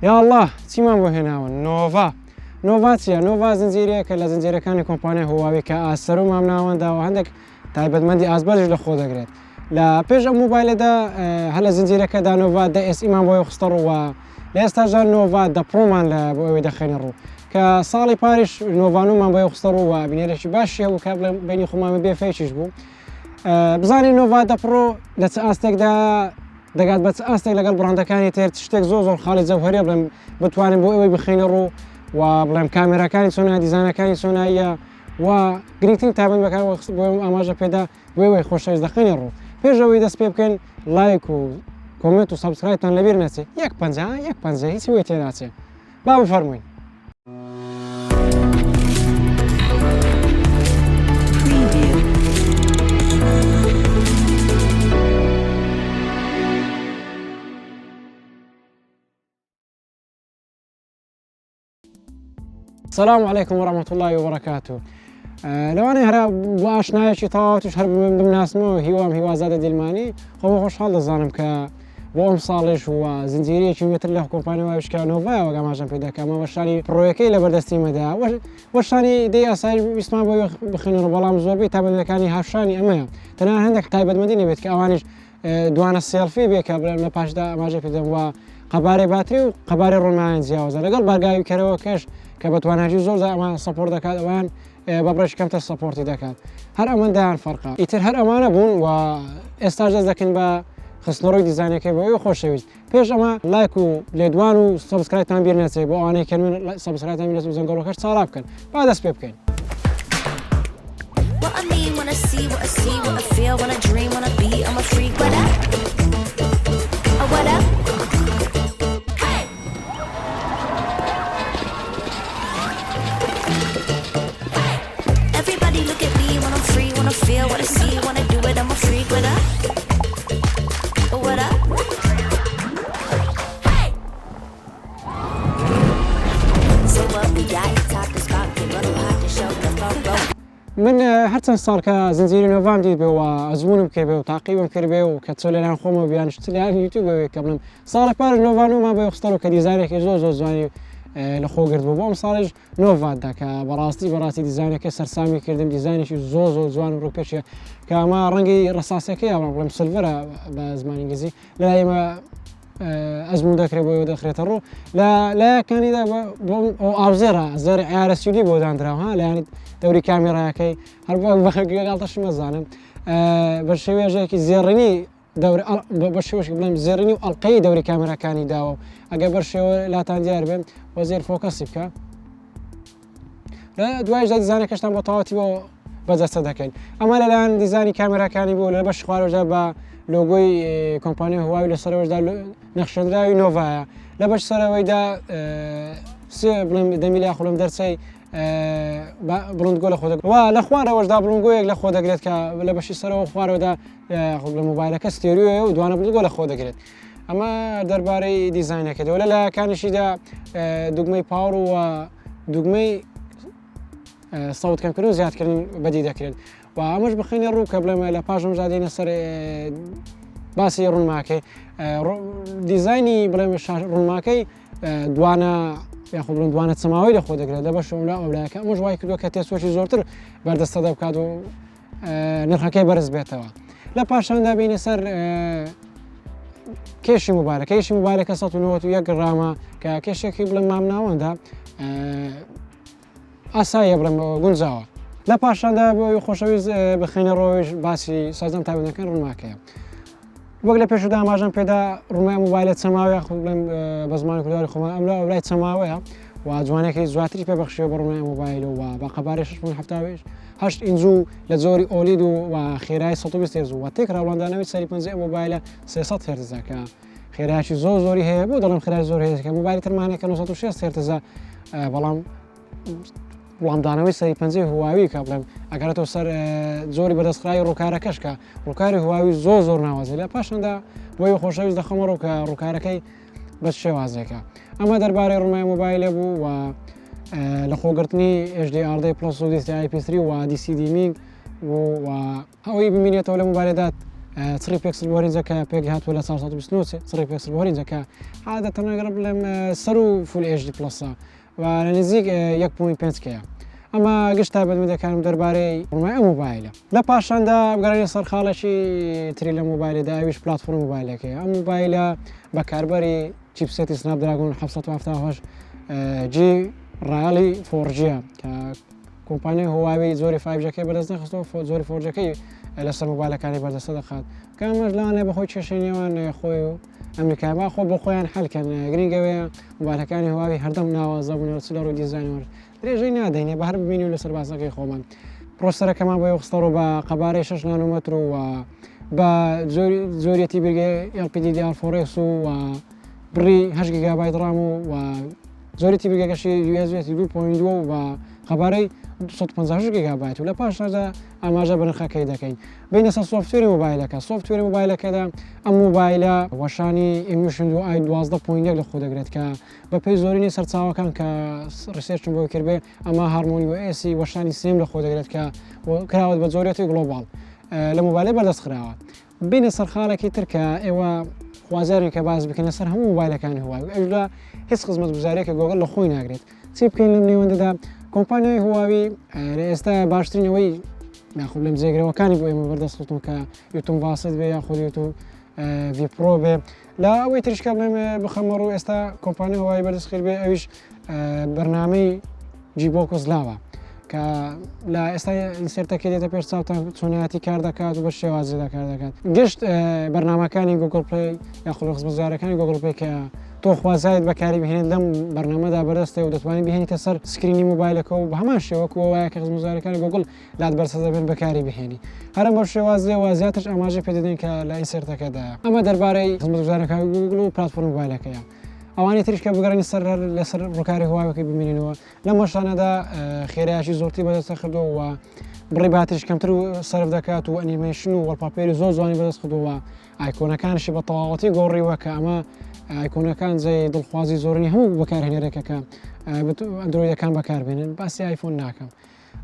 يا الله چیمان بۆ هێناون نۆڤا چییە؟ نۆڤا زنجیرەیەکە لە زنجیرەکانی کۆمپانیای هواوی کە ئاسەر و مامناوەنداوە هەندێک تایبەتمەندی ئازبەرش لە خۆ دەگرێت. لە پێش ئەم مۆبایلەدا هەر لە زنجیرەکەدا نۆڤا 10SEمان بۆی خستەڕوە لە ئێستاژە نۆڤا 10 پرۆمان لە بۆ ئەوەی دەخێنە ڕوو کە ساڵی پاریش نۆڤانومان بۆی خستەڕوە بینێرێکی باشی هەبوو کە بینی خۆمامە بێ فێکیش بوو. بزانین نۆڤا 10 پرۆ لە چ ئاستێکدا دەگات بە چ ئاستێک لەگەڵ بڕاندەکانی تر شتێک زۆر خاڵی جەوهەریە بڵێم بتوانین بۆ ئەوەی بخینە ڕوو و بڵێم کامێرەکانی چۆنە دیزانەکانی چۆناییە و گرنگترین تابەت بەکار بۆ ئاماژە پێدا بۆی خۆشەویست دەخینە ڕوو. پێش ئەوەی دەست پێ بکەین لایک و کۆمنت و سابسکرایبتان لەبیر نەچێت 1.50 هیچی وێ تێناچێت با بفەرمووین. السلام عليكم ورحمة الله وبركاته. لەوانەیە هەرا بۆ ئاشنایەکی تەواوەتیش هەر بمناسمەوە هیوام هیوازادە دیلمانی خۆمە خۆشحاڵ دەزانم کە بۆ ئەم ساڵش وە زنجیرەیەکی وێتر لە کۆمپانیای وشکا نۆڤایەوە ئاماژەم پێ دەکەم وەشانی پرۆیەکەی لە بەردەستیمەدا وەشانی دەی ئاسایی ویستمان بۆ بخێنەوە بەڵام زۆربەی تایبەتمەندیەکانی هەفشانی ئەمەیە تەنها هەندێک تایبەتمەندی نەبێت کە ئەوانیش دوانە سێلفی بێ کە بڵێم لە پاشدا ئاماژە پێ دەم وە قەبارەی باتری و قەبارەی ڕۆنمایان جیاوازە لەگەڵ بەرگاوی کەرەوە کەش کە بە تواناجی زۆر ئەمە سەپۆرت دەکات ئەوان بەبڕێش کەمتر سەپۆرتی دەکات هەر ئەمەندایان فەرقا ئیتر هەر ئەمانە بوون و ئێستاش دەست دەکەن بە خستنەڕۆی دیزانەکەی بۆ ئەوی خۆشەویست پێش ئەمە لایک و لێدوان و سەبسکرایبتان بیر نەچێت بۆ ئەوانەی کەنوێن سەبسکرایبتان بیر نەچێت و زەنگەڵەکەش چاڵا بکەن با دەست پێ بکەین. من هەرچەند ساڵ کە زنجیری نۆڤام دیت بێ و ئەزمونم کرد بێ و تاقیبم کرد بێ و کە چۆ لەلایەن خۆمەوە بیانشت لەلایەن یوتیوبەوەی کە بڵێم ساڵی پارێژ نۆڤانومان بۆ خستەڕوە کە دیزاینێکی زۆر جوانی لە خۆ گرت بوو بۆ ئەم ساڵیش نۆڤادا کە بەڕاستی دیزاینەکەی سەرسامی کردم دیزاینێکی زۆر جوان و ڕووپێشە کە ئەمە ڕەنگی ڕەساسەکەی بڵێم سلڤەرە بە زمانی ئینگلیزی لای ئێمە ئەزمون دەکرێت بۆ دەخرێتە ڕوو لە یەکانیدا ئەو ئاوزێرە زێر عیارە سیودی بۆ دانراوە لایانی دەوری کامێرایەکەی هەر بەخەگەڵتەشی مەزانم بە شێوێژێکی زێڕنی بە شێوەشی بڵێم زێڕنی و ئەڵقەی دەوری کامێرەکانی داوە ئەگە بەر شێوە لاتان دیار بێن بۆ زێر فۆکەسی بکە لە دوایشدا دیزانەکەشتان بۆ تەواوەتی بۆ بەدەستە دەکەین ئەمە لەلایەن دیزانی کامێرەکانی بوو لە بەش خوارەوەدا بە لۆگۆی کۆمپانیای هواوی لەسەرەوەشدا نەخشەندراوی نۆڤایە لە بەش سەرەوەیدا بڵێم دەمیلیا خوڵم دەرچەی بڵندگۆ لە خۆ وا لە خوارەوەشدا بڵنگۆیەک لە خۆ دەگرێت کە لە بەشی سەرەوە خوارەوەدا لە مۆبایلەکە ستێریۆیە و دوانە بڵندگۆ لە خۆ دەگرێت ئەمە دەربارەی دیزاینەکەیەوە لە لایەکانیشیدا دوگمەی پاوەڕ و دوگمەی سەوتکەمکردن و زیادکردن بەدی دەکرێت و ئەمەش بخینە ڕوو کە بڵێمە لە پاشم جادێنە سەر باسی ڕوونماکەی دیزایانی بڵێم ڕوونماکەی دوانە یاخۆ بڵێم دوانە چەماوەی لە خۆ دەگرێت لە بەش ئەولایەکە ئەمەش وای کردووە کە تێسۆکی زۆرتر بەردەستەدا بکات و نرخەکەی بەرز بێتەوە لە پاشاندا بینە سەر کێشی مۆبایلەکە کێشی مۆبایلەکە 191 گرامە کە کێشێکی بڵێم مامناوەندا ئاساییە بڵێم گونجاوە لە پاشاندا بۆ خۆشەویست بخینە ڕۆژ باسی سازم تایبەتەکان ڕوونماکەیە وەک لە پێشدا ئاماژەم پێدا ڕوونمای مۆبایلە چەماوەیە بڵێم بە زمانی کوردی خۆمان ئەم لای چەماوەیە و جوانێکی زواتری پێبەخشیوە بە ڕوونمای مۆبایل و بە قەبارەی 6.7 ئینچ و لە زۆری ئۆلید و خێرایی 120 هێرتز و تێک ڕاوەندانەوەی سەری 50 مۆبایلە 300 هێرتزە کە خێرایکی زۆری هەیە بۆ دەڵێم خێرای زۆر هەیە کە مۆبایلی ترمانێکە 960 هێرتزە بەڵام وڵامدانەوەی سەری 50 هواوی کە بڵێم ئەگەرێتەوە سەر زۆری بەدەستخرای ڕووکارەکەش کە ڕووکاری هواوی زۆر ناوازی لە پاشاندا بۆی خۆشەویست دەخەمە ڕووکە ڕووکارەکەی بە شێوازێکە ئەمە دەربارەی ڕوونمای مۆبایلە بوو و لە خۆگرتنی HDR پلس و DCI-P3 و DCD-MIG و ئەوەی ببینێتەوە لە مۆبایلەدا 3 بيكسل بوهرينزكا بيج هات ولا 929 3 بيكسل بوهرينزكا عادة أقرب لهم سرو فول اتش دي بلس ونزيك 1.5 كيا اما قشتها بدمدا كان درباري ما موبايله لا باشان دا بقراني صار خالشي تريلا موبايله دا ايش بلاتفورم موبايله كي ام موبايله بكاربري تشيبسيت سناب دراجون 717 جي رالي 4 جي كومباني هواوي زوري 5 جي كي بدزنا خصو زوري 4 جي كي لسه موبايله كان برد صدقات كان مجلانه بخوي تشينيوان خويو امريكا با خو بخويان حل كان جرين قوي موبايله كان هواوي هردم ناوازبون سلورو ديزاينر دريجي ناديني بهرب بيني ولا سرباسكي خومن بروسر كمان بيخسروا بقباري 6 نانومتر و بزوريتي بيرجي ال بي دي دي ار 4 اس و بري 8 جيجا بايت رامو و زوريتي بيرجي كشي يو اس بي 2.2 و قباري 150 جيجا بايت ولا باش هذا اما جاب نخا كاين بين السوفت وير موبايلك سوفت وير موبايلك هذا ام موبايله وشاني ايموشن دو اي 12.1 لخود قريت كا بپیزورینی سرچاو کن که ریسرچ بو کربه اما هارمونی و ایسی وشانی سیم لخود قريت كا وكراود بزوريتي جلوبال لموبايل بردست خراوه بين سرخاله كي تركا ايوا خوازاري كباز بكن سر هم موبايل كان هو اجلا هيس خدمت گزاري که جوجل لخوي ناگريت سيب كاين لمني وندا كومباني هواوي استا باشترين وي ياخذ لهم زيغري وكان يبغى بردست خطو ك يوتيوب واسط بياخذ يوتيوب في برو لا اوي تريش كابلم بخمرو استا كومباني هواوي بردست خير بي اويش برنامج جيبوكوز لاوا که لا استا انسرت كده تا پیش تا سونياتي کار دکات و بشه وازی دکات گشت برنامه کانی گوگل پلی یا خلاص بزاره کانی گوگل پلی که تو خوازاید بکاری بهینید لم برنامه دا بردسته و دتوانی بهینید سر سکرینی موبایلک و همش وکو وای که مزاره کانی گوگل لاد برسه بین بکاری بهینی هر بشه وازیاتش اماجه پیدین که لا انسرت کده اما درباره خدمت گزاره کانی گوگل و پلتفرم موبایلک یا اوانی تریش که بگرانی سر لسر رکاری هوایی که ببینینو لما شانه دا خیریاشی زورتی بدست خدو و بريباتش كم ترو صرف دكات وانيميشن والبابير زوزاني بدس خدوا ايكون كان شي بطاقتي قوري وكا اما ايكون كان زي دلخوازي زورني هم بكار هنا ريكا اندرويد كان بكار بين بس ايفون ناكم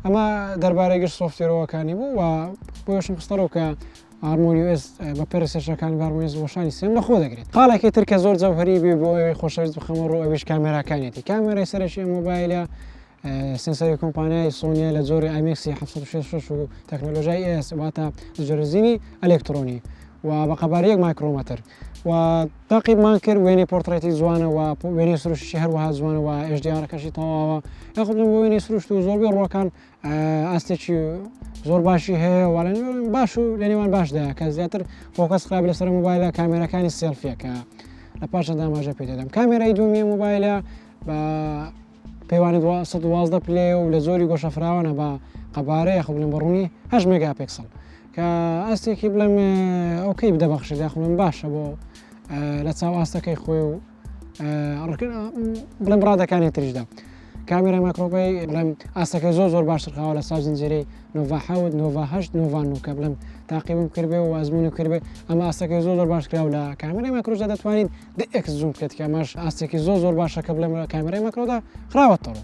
اما درباري قش سوفت وير وكاني بو و بوش مختارو ك هارموني يو اس ببرسش كان هارموني وشاني سيم لخو دغريت قال كي تركز زور زوهري بي خوشايز بخمرو ايش كاميرا كانيتي كاميرا يسرش موبايل سنسوري كومباني سوني لزوري اي ميكس 766 تكنولوجيا اس واتا جرزيني الكتروني وبقباريق مايكرومتر وتقيب مانكر ويني بورتريتي زوانا ويني سروش الشهر وها زوانا و اتش دي ار كشي طوا ياخذ ويني سروش تو زور بيرو كان استيتشي زور باشي هي ولا باشو لاني وان باش دا كزياتر فوكس قابل سر موبايل كاميرا كان السيلفي ك لا باش دا ما جا بيتدم كاميرا يدومي موبايل با بيواني 12 بلاي ولا زوري قوش فراونا با قباري ياخذ لهم بروني 8 ميجا بكسل كاستي كيبلم اوكي بدا بخش ياخذ من باش ابو لا تساو استكي خويو ركن بلم برادا كان يترجدا كاميرا مايكروبي بلم استكي زور باش خاوله ساجن زيري نوفا حود نوفا هشت نوفا نو كبلم تعقيب كربي وازمون كربي اما استكي زور باش كراولا كاميرا مايكرو زاد توانيد دي اكس زوم كت كماش استكي زور باش كبلم كاميرا مايكرو دا خراوترو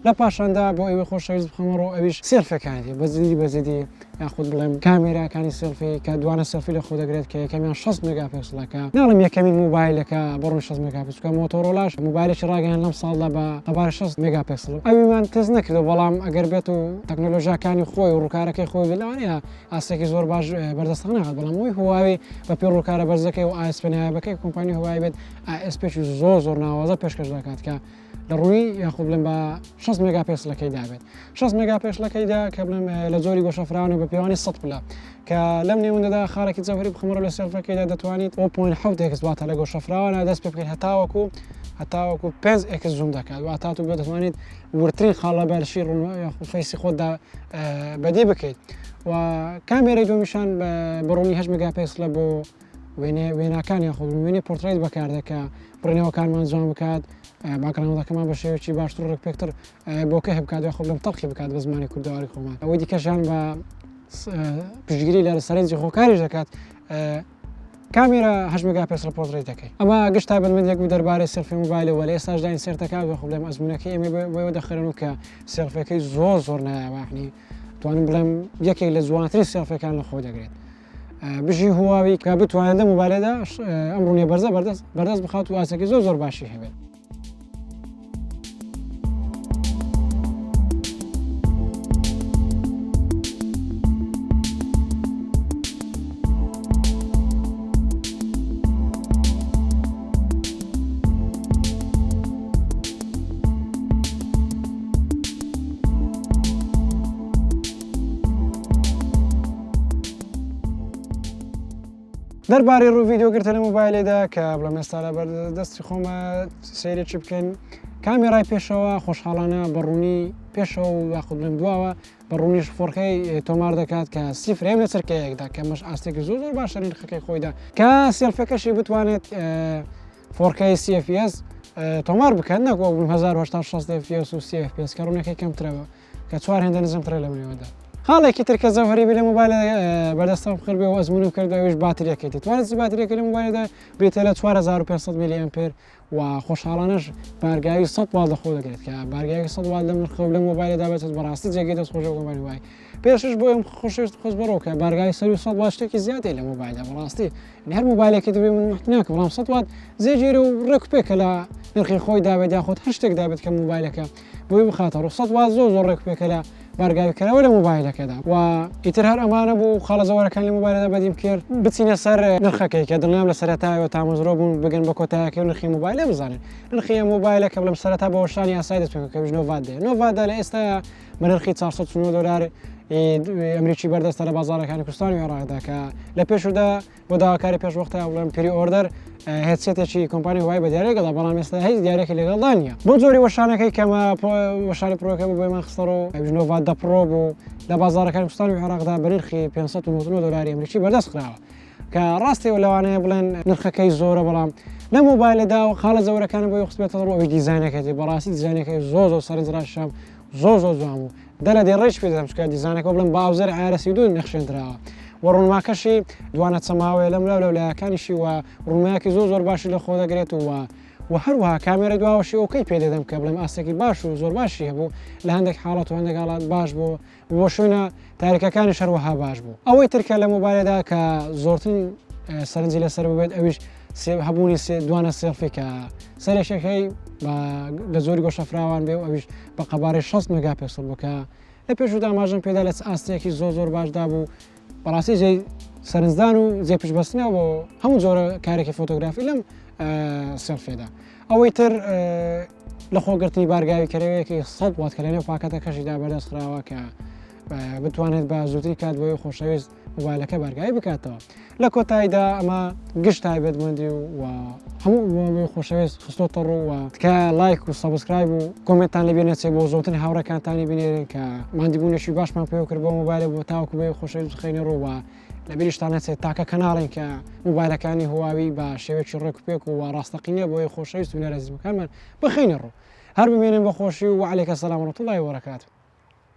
لا باشان دا بو ايوه خوش شايز بخمرو ابيش سيلفي كانت بزيدي ياخذ بلم كاميرا كان سيلفي كدوان سيلفي اللي خذ قريت كاميرا 6 ميجا بكسل نعلم يا كمين موبايل برون 6 ميجا بكسل موتورولاش موبايل شراغان لم صالة بقبار 6 ميجا بكسل اي ما تزنك والله اقربيتو تكنولوجيا كان خوي وروكارك خوي بالله اسكي زور باج بردستغنا بلا موي هواوي ببيرو كارا برزكي و اس بنها بكي كومباني هواوي بد اس بيش زور ناوازا بيشكش دكات ك ضروري ياخذ لهم 6 ميجا بكسل كي دابت 6 ميجا بكسل كي دا كبلم لزوري وش فرعون ببيواني السط بلا كلمني من دا خارك تزوري بخمر ولا سيلفا كي دا تواني 0.7 اكس وات على وش فرعون داس بكل هتاوكو هەتاوەکو 5x زوم دەکات و هەتا تۆ دەتوانیت ورترین خاڵە بەرشی فەیسی خۆتدا بەدی بکەیت و کامێرەی دومیشان بەڕوونی 8 مگاپیکسلە بۆ وێنەکان یاخود وێنەی پۆرتڕیت بەکاردەکە بڕینەوەکانمان جوان بکات باکەڕاوەکەمان بە شێوەیەکی باشتر ڕێکپێکتر بۆکە هەبکات خۆ لەم تەڵخی بکات بە زمانی کوردەواری خۆمان ئەوەی دیکەشان بە پشتگیری لە سەرنجی خۆکاریش دەکات کامێرە 8 مگاپیکسل پۆرتڕیت دەکەی ئەمە گشت تایبەتمەندێک بوو دەربارەی سێلفی موبایلەوە لە ئێستاش داین سێرتەکات بە خۆ لەم ئەزمونونەکەی ئێمە بۆەوە دەخرێن و کە سێلفەکەی زۆر نایەوەحنی توانم بڵێم یەکێک لە جوانترین سێلفەکان لە خۆ دەگرێت بژی هواوی کە بتوانێت لە موبایلەدا ئەم ڕوونیە بەرزە بەردەست بخات و ئاسێکی زۆر باشی هەبێت دەربارەی ڕوو ڤیدیۆگرتە لە موبایلێدا کە بڵێم ئێستا لە بەردەستی خۆمە سەیرێکی بکەین کامێرای پێشەوە خۆشحاڵانە بەڕوونی پێشەوە و یاخود بڵێم دواوە بەڕوونیش فۆرکەی تۆمار دەکات کە 30 فرێم لە چرکەیەکدا کە مەش ئاستێکی زۆر باشە نرخەکەی خۆیدا کە سێلفەکەشی بتوانێت فۆرکەی CFPS تۆمار بکەن نەکۆ 1960 FPS و CFPS کە ڕوونەکەی کەمترەوە کە 4 هێندە نزمترە لەونەوەدا خاڵێکی ترکە زەوهەری لە موبایل بەردەستم خڕ بێ و ئەزمونم کردەوەش باتریەکەیت توانێت باتریەکە لە موبایلدا بێتە لە 4500 میلی ئەمپێر و خۆشحاڵانەش بارگاوی 100 وات لە خۆ دەگرێت کە بارگاوی 100 وات لە نرخ لە موبایلدا بێت بەڕاستی جێگەی دەستخۆشە گۆمانی وای پێشش بۆ ئەم خۆشەویست خۆش بەرەوە کە بارگاوی 100 وات شتێکی زیادی لە موبایلدا بەڕاستی هەر موبایلێکی دەبێ من ناکە بەڵام 100 وات زێگیرە و ڕێک پێکە لە نرخی خۆی دابێت یاخود هەر شتێک دابێت کە موبایلەکە بۆی بخاتەوە 100 وات زۆر ڕێک پێکە لە بارگاویکەرەوە لە موبایلەکەدا و ئیتر هەر ئەمانە بوو خاڵە زەوەرەکانی موبایلەدا بەدیم کرد بچینە سەر نرخەکەی کە دڵنیام لە سەرەتایەوە تامەزرۆ بوون بگەن بە کۆتاییەکەی و نرخی موبایلە بزانن نرخی موبایلەکە بڵێم سەرەتا بە وەشانی یاسای دەست پێ کە 9 وات دێ 9 وات لە ئێستا بە نرخی 490 دلار ئەمریکی بەردەستە لە بازاڕەکانی کوردستانی و عێراقدا کە لە پێشودا بۆ داواکاری پێش وەختە بڵێم پری ئۆردەر هێدسێتێکی کۆمپانی هوای بە دیارێکدا بەڵام ئێستا هیچ دیارێکی لەگەڵدا نییە بۆ جۆری وەشانەکەی کەمە وەشانی پرۆکە بوو بۆیمان خستەڕەوە 9 وات پرۆ بوو لە بازاڕەکانی کوردستانی و عێراقدا بە نرخی 590 دلاری ئەمریکی بەردەست کراوە کە ڕاستی و لەوانەیە بڵێن نرخەکەی زۆرە بەڵام لە موبایلەدا و خاڵە زەورەکانی بۆی خستبێتە ڕۆی دیزاینەکەی بەڕاستی دیزاینەکەی زۆر سەرنجڕاشام زۆر جوان بوو دەلە دێڕێژ پێ دەدەم چکە دیزاینەکە بڵێم باوزەر ئایرەسی دوو نەخشێنراوە و ڕوونماکەشی دوانە چەماوەیە لەم لەولایەکانیشی و ڕوونمایەکی زۆر باشی لە خۆ دەگرێت و هەروەها کامێرە دواوەشی ئەوکەی پێ دەدەم کە بڵێم ئاستێکی باش و زۆر باشی هەبوو لە هەندێک حاڵەت و هەندێک حاڵات باش بوو بۆ شوێنە تاریکەکانی شەروەها باش بوو ئەوەی ترکە لە موبایلەدا کە زۆرترین سەرنجی لەسەر ببێت ئەویش هەبوونی دوانە سێلفی کە سەرێکەکەی لە زۆری گۆشەفراوان بێ و ئەویش بە قەبارەی 6 مگاپیکسل بووکە لە پێشودا ئاماژەم پێدا لە ئاستێکی زۆر باشدا بوو بەڕاستی جێی سەرنجدان و جێ پشتبەستنەوە بۆ هەموو جۆرە کارێکی فۆتۆگرافی لەم سێلفێدا ئەوەی تر لە خۆگرتنی بارگاوی کەرەوەیەکی 100 وات کە لە نێو پاکەتەکەشیدا بەردەست خراوە کە بتوانێت بە زووتری کات بۆی خۆشەویست موبایلەکە بارگاوی بکاتەوە لە کۆتاییدا ئەمە گشت تایبەتمەندی و هەموو خۆشەویست خستۆتە ڕوو و تکە لایک و سەبسکرایب و کۆمنتتان لەبێنێت بۆ زۆرترین هاوڕەکانتانی بینێرن کە مادیبوونێکی باشمان پێ کرد بۆ موبایلە بۆ تاوکو بێ خۆشەویست خەینە ڕووە لە بیریشتانەچێت تاکە کەناڵین کە موبایلەکانی هواوی بە شێوەیەکی ڕێکوپێک و ڕاستەقینە بۆی خۆشەویست و نەرەزیمەکانمان بخەینە ڕوو هەر بمێنن بە خۆشی و عەلەیکە سەلام و ڕەحمەتوڵڵاهی وبەرەکاتوه